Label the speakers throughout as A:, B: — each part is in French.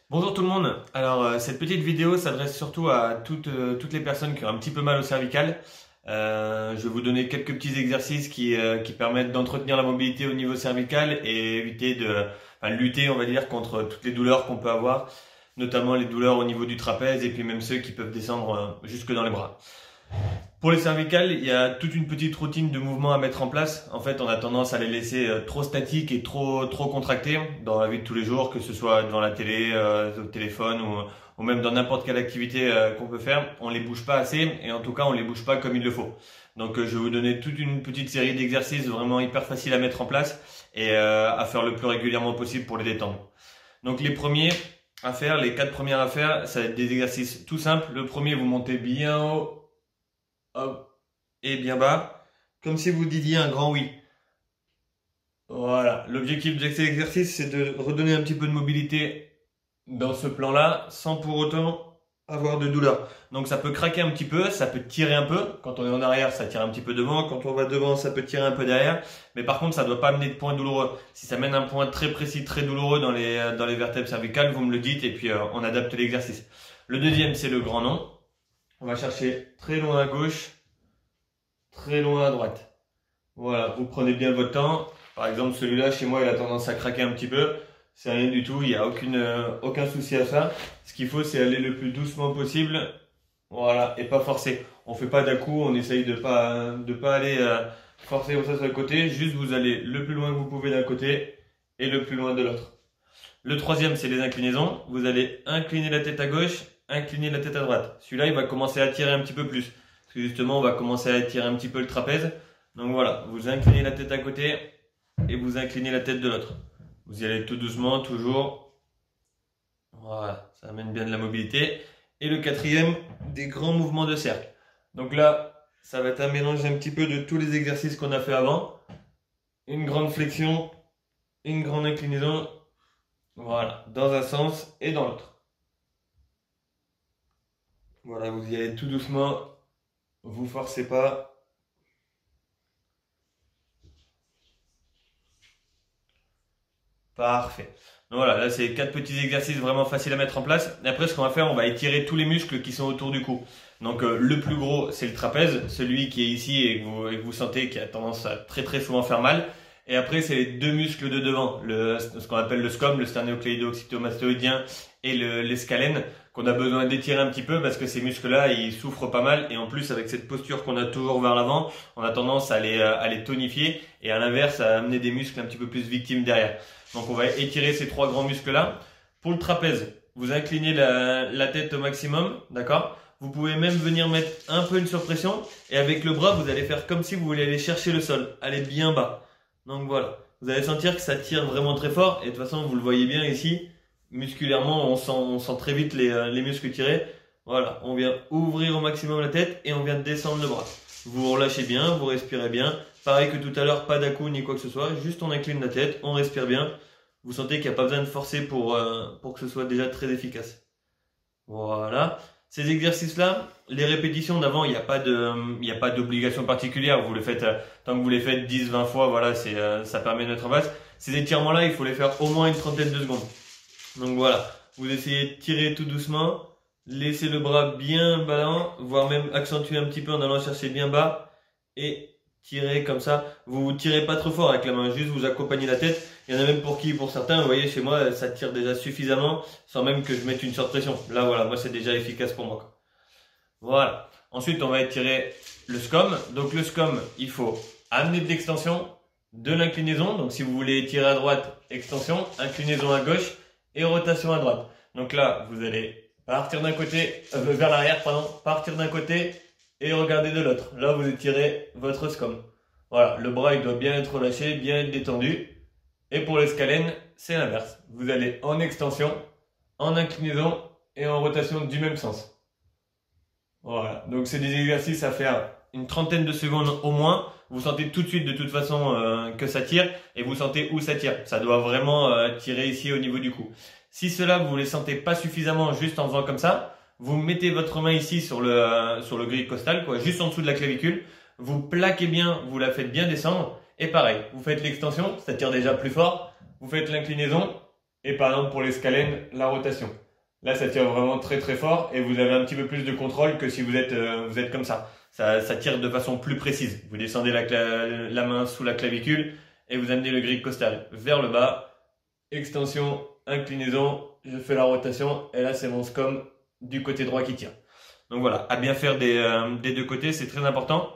A: Bonjour tout le monde. Alors cette petite vidéo s'adresse surtout à toutes les personnes qui ont un petit peu mal au cervical. Je vais vous donner quelques petits exercices qui permettent d'entretenir la mobilité au niveau cervical et lutter, on va dire, contre toutes les douleurs qu'on peut avoir, notamment les douleurs au niveau du trapèze et puis même ceux qui peuvent descendre jusque dans les bras. Pour les cervicales, il y a toute une petite routine de mouvement à mettre en place. En fait, on a tendance à les laisser trop statiques et trop contractés dans la vie de tous les jours, que ce soit devant la télé, au téléphone ou même dans n'importe quelle activité qu'on peut faire. On les bouge pas assez et en tout cas, on les bouge pas comme il le faut. Donc, je vais vous donner toute une petite série d'exercices vraiment hyper faciles à mettre en place et à faire le plus régulièrement possible pour les détendre. Donc, les premiers à faire, les 4 premières à faire, ça va être des exercices tout simples. Le premier, vous montez bien haut. Hop, et bien bas, comme si vous disiez un grand oui. Voilà, l'objectif de cet exercice, c'est de redonner un petit peu de mobilité dans ce plan-là, sans pour autant avoir de douleur. Donc ça peut craquer un petit peu, ça peut tirer un peu. Quand on est en arrière, ça tire un petit peu devant. Quand on va devant, ça peut tirer un peu derrière. Mais par contre, ça ne doit pas amener de point douloureux. Si ça mène un point très précis, très douloureux dans les vertèbres cervicales, vous me le dites et puis on adapte l'exercice. Le deuxième, c'est le grand non. On va chercher très loin à gauche, très loin à droite. Voilà, vous prenez bien votre temps. Par exemple, celui-là, chez moi, il a tendance à craquer un petit peu. C'est rien du tout, il n'y a aucun souci à ça. Ce qu'il faut, c'est aller le plus doucement possible. Voilà, et pas forcer. On fait pas d'un coup, on essaye de pas aller forcer comme ça sur le côté. Juste, vous allez le plus loin que vous pouvez d'un côté et le plus loin de l'autre. Le troisième, c'est les inclinaisons. Vous allez incliner la tête à gauche, incliner la tête à droite. Celui-là, il va commencer à tirer un petit peu plus. Parce que justement, on va commencer à tirer un petit peu le trapèze. Donc voilà, vous inclinez la tête à côté et vous inclinez la tête de l'autre. Vous y allez tout doucement, toujours. Voilà, ça amène bien de la mobilité. Et le quatrième, des grands mouvements de cercle. Donc là, ça va être un mélange un petit peu de tous les exercices qu'on a fait avant. Une grande flexion, une grande inclinaison. Voilà, dans un sens et dans l'autre. Voilà, vous y allez tout doucement, vous forcez pas. Parfait. Donc voilà, là c'est 4 petits exercices vraiment faciles à mettre en place. Et après, ce qu'on va faire, on va étirer tous les muscles qui sont autour du cou. Donc le plus gros, c'est le trapèze, celui qui est ici et que vous sentez qui a tendance à très souvent faire mal. Et après, c'est les deux muscles de devant, ce qu'on appelle le SCOM, le sternocléido-occipitomastoïdien et l'escalène, qu'on a besoin d'étirer un petit peu parce que ces muscles-là, ils souffrent pas mal. Et en plus, avec cette posture qu'on a toujours vers l'avant, on a tendance à les tonifier et à l'inverse, à amener des muscles un petit peu plus victimes derrière. Donc on va étirer ces 3 grands muscles-là. Pour le trapèze, vous inclinez la tête au maximum, d'accord? Vous pouvez même venir mettre un peu une surpression et avec le bras, vous allez faire comme si vous voulez aller chercher le sol, aller bien bas. Donc voilà, vous allez sentir que ça tire vraiment très fort et de toute façon, vous le voyez bien ici, musculairement, on sent très vite les muscles tirés. Voilà, on vient ouvrir au maximum la tête et on vient descendre le bras. Vous relâchez bien, vous respirez bien. Pareil que tout à l'heure, pas d'à-coups ni quoi que ce soit, juste on incline la tête, on respire bien. Vous sentez qu'il n'y a pas besoin de forcer pour que ce soit déjà très efficace. Voilà. Ces exercices-là, les répétitions d'avant, il n'y a pas d'obligation particulière. Vous le faites, tant que vous les faites 10, 20 fois, voilà, ça permet de mettre en place. Ces étirements-là, il faut les faire au moins une trentaine de secondes. Donc voilà. Vous essayez de tirer tout doucement, laissez le bras bien bas, voire même accentuer un petit peu en allant chercher bien bas et tirer comme ça. Vous tirez pas trop fort avec la main, juste vous accompagnez la tête. Il y en a même pour certains, vous voyez, chez moi, ça tire déjà suffisamment sans même que je mette une surpression. Là, voilà, moi, c'est déjà efficace pour moi, quoi. Voilà. Ensuite, on va étirer le SCOM. Donc, le SCOM, il faut amener de l'extension, de l'inclinaison. Donc, si vous voulez étirer à droite, extension, inclinaison à gauche et rotation à droite. Donc là, vous allez partir d'un côté, vers l'arrière, pardon, partir d'un côté et regarder de l'autre. Là, vous étirez votre SCOM. Voilà, le bras, il doit bien être relâché, bien être détendu. Et pour l'escalène, c'est l'inverse. Vous allez en extension, en inclinaison et en rotation du même sens. Voilà, donc c'est des exercices à faire une trentaine de secondes au moins. Vous sentez tout de suite de toute façon que ça tire et vous sentez où ça tire. Ça doit vraiment tirer ici au niveau du cou. Si cela, vous ne les sentez pas suffisamment juste en faisant comme ça, vous mettez votre main ici sur le grille costal, quoi, juste en dessous de la clavicule. Vous plaquez bien, vous la faites bien descendre. Et pareil, vous faites l'extension, ça tire déjà plus fort. Vous faites l'inclinaison Et par exemple pour les scalènes, la rotation. Là, ça tire vraiment très très fort et vous avez un petit peu plus de contrôle que si vous êtes comme ça. Ça tire de façon plus précise. Vous descendez la main sous la clavicule et vous amenez le grip costal vers le bas. Extension, inclinaison, je fais la rotation et là c'est mon scom du côté droit qui tire. Donc voilà, à bien faire des deux côtés, c'est très important.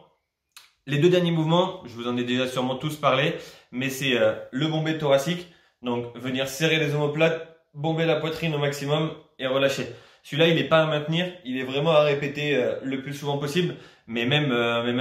A: Les deux derniers mouvements, je vous en ai déjà sûrement tous parlé, mais c'est le bombé thoracique. Donc venir serrer les omoplates, bomber la poitrine au maximum et relâcher. Celui-là, il n'est pas à maintenir, il est vraiment à répéter le plus souvent possible. Mais même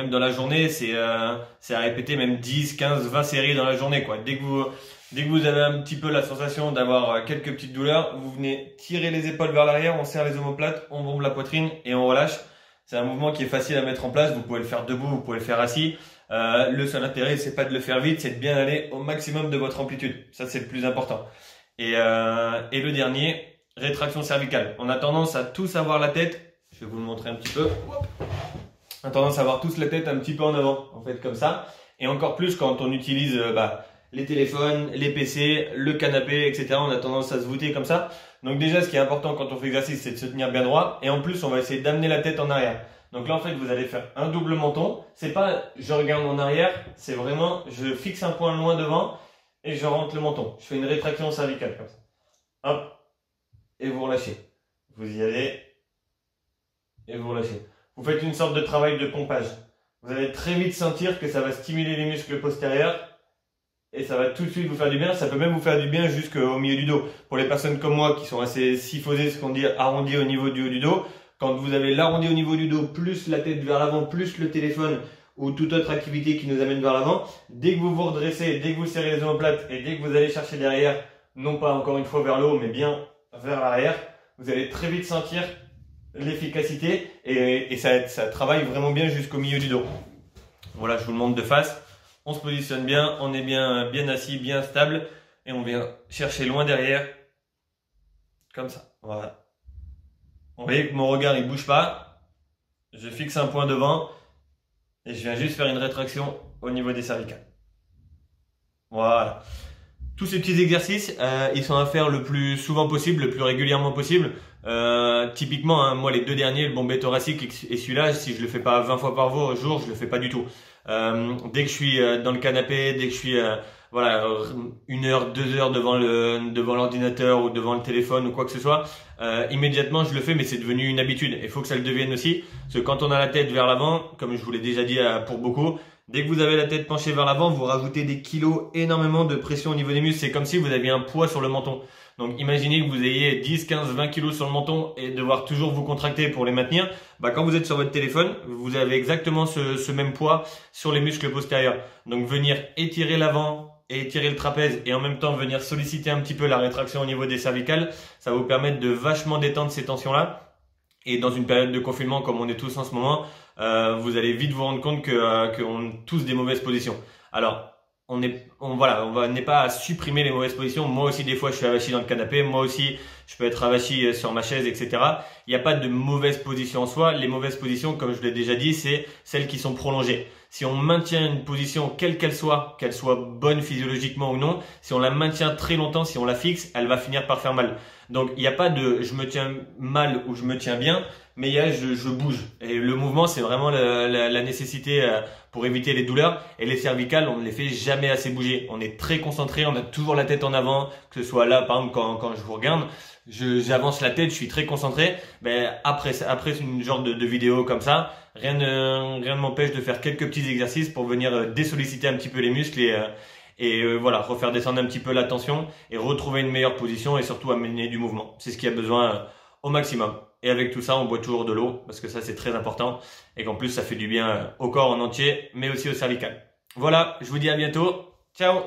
A: dans la journée, c'est à répéter même 10, 15, 20 séries dans la journée, quoi. Dès que vous avez un petit peu la sensation d'avoir quelques petites douleurs, vous venez tirer les épaules vers l'arrière, on serre les omoplates, on bombe la poitrine et on relâche. C'est un mouvement qui est facile à mettre en place. Vous pouvez le faire debout, vous pouvez le faire assis. Le seul intérêt, c'est pas de le faire vite, c'est de bien aller au maximum de votre amplitude. Ça, c'est le plus important. Et le dernier, rétraction cervicale. On a tendance à tous avoir la tête. Je vais vous le montrer un petit peu. On a tendance à avoir tous la tête un petit peu en avant, en fait, comme ça. Et encore plus quand on utilise les téléphones, les PC, le canapé, etc. On a tendance à se voûter comme ça. Donc déjà, ce qui est important quand on fait exercice, c'est de se tenir bien droit. Et en plus, on va essayer d'amener la tête en arrière. Donc là, en fait, vous allez faire un double menton. C'est pas je regarde en arrière, c'est vraiment je fixe un point loin devant et je rentre le menton. Je fais une rétraction cervicale comme ça. Hop. Et vous relâchez. Vous y allez. Et vous relâchez. Vous faites une sorte de travail de pompage. Vous allez très vite sentir que ça va stimuler les muscles postérieurs. Et ça va tout de suite vous faire du bien. Ça peut même vous faire du bien jusqu'au milieu du dos. Pour les personnes comme moi qui sont assez syphosées, ce qu'on dit arrondies au niveau du haut du dos. Quand vous avez l'arrondi au niveau du dos, plus la tête vers l'avant, plus le téléphone ou toute autre activité qui nous amène vers l'avant, dès que vous vous redressez, dès que vous serrez les omoplates et dès que vous allez chercher derrière, non pas encore une fois vers le haut, mais bien vers l'arrière, vous allez très vite sentir l'efficacité et ça travaille vraiment bien jusqu'au milieu du dos. Voilà, je vous le montre de face. On se positionne bien, on est bien assis, bien stable et on vient chercher loin derrière, comme ça. Voilà. Vous voyez que mon regard il bouge pas, je fixe un point devant et je viens juste faire une rétraction au niveau des cervicales. Voilà. Tous ces petits exercices, ils sont à faire le plus souvent possible, le plus régulièrement possible. Typiquement, hein, moi les deux derniers, le bombé thoracique et celui-là, si je le fais pas 20 fois par jour, je le fais pas du tout. Dès que je suis dans le canapé, dès que je suis voilà, 1 heure, 2 heures devant l'ordinateur ou devant le téléphone ou quoi que ce soit, immédiatement je le fais, mais c'est devenu une habitude. Il faut que ça le devienne aussi, parce que quand on a la tête vers l'avant, comme je vous l'ai déjà dit pour beaucoup, dès que vous avez la tête penchée vers l'avant, vous rajoutez des kilos, énormément de pression au niveau des muscles. C'est comme si vous aviez un poids sur le menton. Donc imaginez que vous ayez 10, 15, 20 kilos sur le menton et devoir toujours vous contracter pour les maintenir. Quand vous êtes sur votre téléphone, vous avez exactement ce même poids sur les muscles postérieurs. Donc venir étirer l'avant et étirer le trapèze et en même temps venir solliciter un petit peu la rétraction au niveau des cervicales, ça va vous permettre de vachement détendre ces tensions-là. Et dans une période de confinement comme on est tous en ce moment, vous allez vite vous rendre compte qu'on a tous des mauvaises positions. Alors, on n'est pas à supprimer les mauvaises positions. Moi aussi, des fois, je suis avachi dans le canapé. Moi aussi, je peux être avachi sur ma chaise, etc. Il n'y a pas de mauvaise position en soi. Les mauvaises positions, comme je l'ai déjà dit, c'est celles qui sont prolongées. Si on maintient une position, quelle qu'elle soit bonne physiologiquement ou non, si on la maintient très longtemps, si on la fixe, elle va finir par faire mal. Donc, il n'y a pas de je me tiens mal ou je me tiens bien, mais il y a je bouge. Et le mouvement, c'est vraiment la nécessité pour éviter les douleurs. Et les cervicales, on ne les fait jamais assez bouger. On est très concentré, on a toujours la tête en avant, que ce soit là, par exemple, quand je vous regarde, j'avance la tête, je suis très concentré. Après une genre de vidéo comme ça, rien ne m'empêche de faire quelques petits exercices pour venir désolliciter un petit peu les muscles et voilà, refaire descendre un petit peu la tension et retrouver une meilleure position et surtout amener du mouvement. C'est ce qu'il y a besoin au maximum. Et avec tout ça, on boit toujours de l'eau parce que ça, c'est très important et qu'en plus, ça fait du bien au corps en entier, mais aussi au cervical. Voilà, je vous dis à bientôt. Ciao!